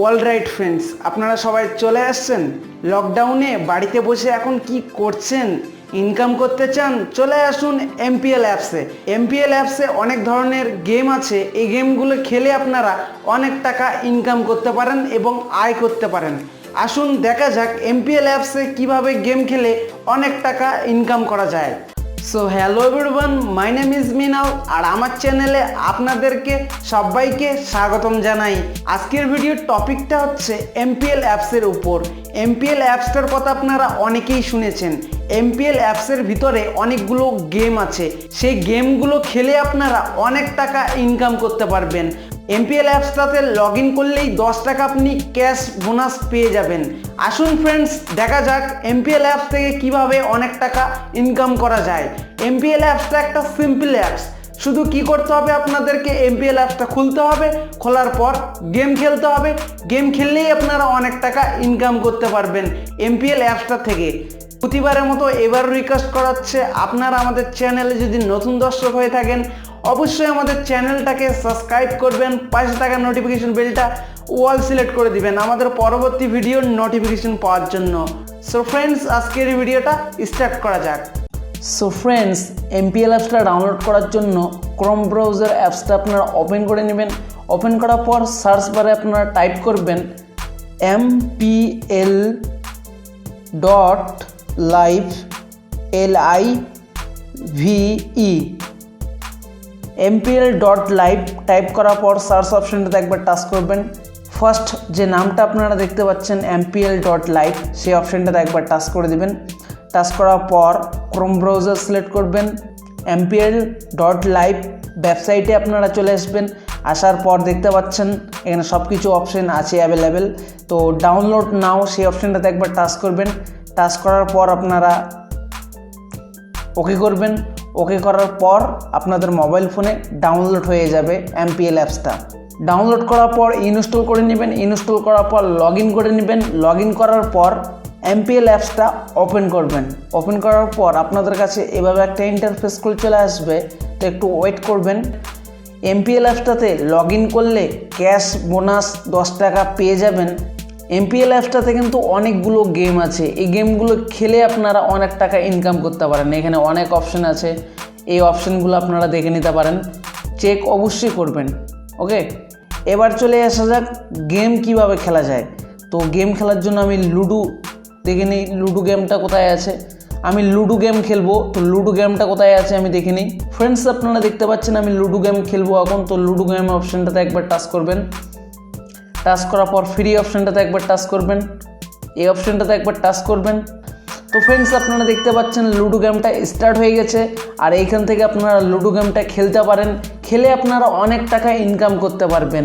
Alright friends, আপনারা সবাই চলে আসছেন। লকডাউনে বাড়িতে বসে এখন কি করছেন? ইনকাম করতে চান? চলে আসুন mpl অ্যাপসে। mpl অ্যাপসে অনেক ধরনের গেম আছে। এই গেমগুলো খেলে আপনারা অনেক টাকা ইনকাম করতে পারেন এবং আয় করতে পারেন। আসুন দেখা যাক mpl অ্যাপসে কিভাবে গেম খেলে অনেক টাকা ইনকাম করা যায়। So hello everyone, my name is মিনাল আর আমার চ্যানেলে আপনাদেরকে সবাইকে স্বাগতম জানাই। আজকের ভিডিওর টপিকটা হচ্ছে mpl অ্যাপসের উপর। mpl অ্যাপসটার কথা আপনারা অনেকেই শুনেছেন। mpl অ্যাপসের ভিতরে অনেকগুলো গেম আছে। সেই গেমগুলো খেলে আপনারা অনেক টাকা ইনকাম করতে পারবেন। mpl অ্যাপসটাতে লগ ইন করলেই 10 টাকা আপনি ক্যাশ বোনাস পেয়ে যাবেন। আসুন ফ্রেন্ডস, দেখা যাক mpl অ্যাপস থেকে কিভাবে অনেক টাকা ইনকাম করা যায়। mpl অ্যাপসটা একটা সিম্পল অ্যাপস। শুধু কি করতে হবে, আপনাদেরকে mpl অ্যাপসটা খুলতে হবে, খোলার পর গেম খেলতে হবে। গেম খেললেই আপনারা অনেক টাকা ইনকাম করতে পারবেন mpl অ্যাপসটা থেকে। প্রতিবারের মতো এবার রিকোয়েস্ট করা হচ্ছে, আপনারা আমাদের চ্যানেলে যদি নতুন দর্শক হয়ে থাকেন অবশ্যই আমাদের চ্যানেলটাকে সাবস্ক্রাইব করবেন, পাশে থাকা নোটিফিকেশন বেলটা অল সিলেক্ট করে দিবেন আমাদের পরবর্তী ভিডিওর নোটিফিকেশন পাওয়ার জন্য। সো ফ্রেন্ডস, আজকের এই ভিডিওটা স্টার্ট করা যাক। সো ফ্রেন্ডস, mpl অ্যাপসটা ডাউনলোড করার জন্য ক্রোম ব্রাউজার অ্যাপসটা আপনারা ওপেন করে নেবেন। ওপেন করার পর সার্চ বারে আপনারা টাইপ করবেন mpl.live mpl.live টাইপ করার পর সার্চ অপশনটাতে একবার টাচ করবেন। ফার্স্ট যে নামটা আপনারা দেখতে পাচ্ছেন mpl.live, সেই অপশনটাতে একবার টাচ করে দিবেন। টাচ করার পর ক্রোম ব্রাউজার সিলেক্ট করবেন। mpl.live ওয়েবসাইটে আপনারা চলে আসবেন। আসার পর দেখতে পাচ্ছেন এখানে সব কিছু অপশন আছে অ্যাভেলেবেল। তো ডাউনলোড নাও সেই অপশনটাতে একবার টাচ করবেন। টাচ করার পর আপনারা ওকে করবেন। ওকে করার পর আপনাদের মোবাইল ফোনে ডাউনলোড হয়ে যাবে mpl অ্যাপসটা। ডাউনলোড করার পর ইনস্টল করে নেবেন। ইনস্টল করার পর লগ ইন করে নেবেন। লগ ইন করার পর mpl অ্যাপসটা ওপেন করবেন। ওপেন করার পর আপনাদের কাছে এভাবে একটা ইন্টারফেস খুলে চলে আসবে। তো একটু ওয়েট করবেন। mpl অ্যাপসটাতে লগ ইন করলে ক্যাশ বোনাস 10 টাকা পেয়ে যাবেন। mpl অ্যাপসটাতে কিন্তু অনেকগুলো গেম আছে। এই গেমগুলো খেলে আপনারা অনেক টাকা ইনকাম করতে পারেন। এখানে অনেক অপশন আছে, এই অপশনগুলো আপনারা দেখে নিতে পারেন, চেক অবশ্যই করবেন। ওকে, এবার চলে আসা যাক গেম কিভাবে খেলা যায়। তো গেম খেলার জন্য আমি লুডো দেখে নিই, লুডো গেমটা কোথায় আছে। আমি লুডো গেম খেলবো, তো লুডো গেমটা কোথায় আছে আমি দেখে নিই। ফ্রেন্ডস, আপনারা দেখতে পাচ্ছেন আমি লুডো গেম খেলবো এখন। তো লুডো গেম অপশনটাতে একবার টাচ করবেন। টাচ করার পর ফ্রি অপশনটাতে একবার টাচ করবেন। এই অপশনটাতে একবার টাচ করবেন। তো ফ্রেন্ডস, আপনারা দেখতে পাচ্ছেন লুডো গেমটা স্টার্ট হয়ে গেছে। আর এইখান থেকে আপনারা লুডো গেমটা খেলতে পারেন। খেলে আপনারা অনেক টাকা ইনকাম করতে পারবেন।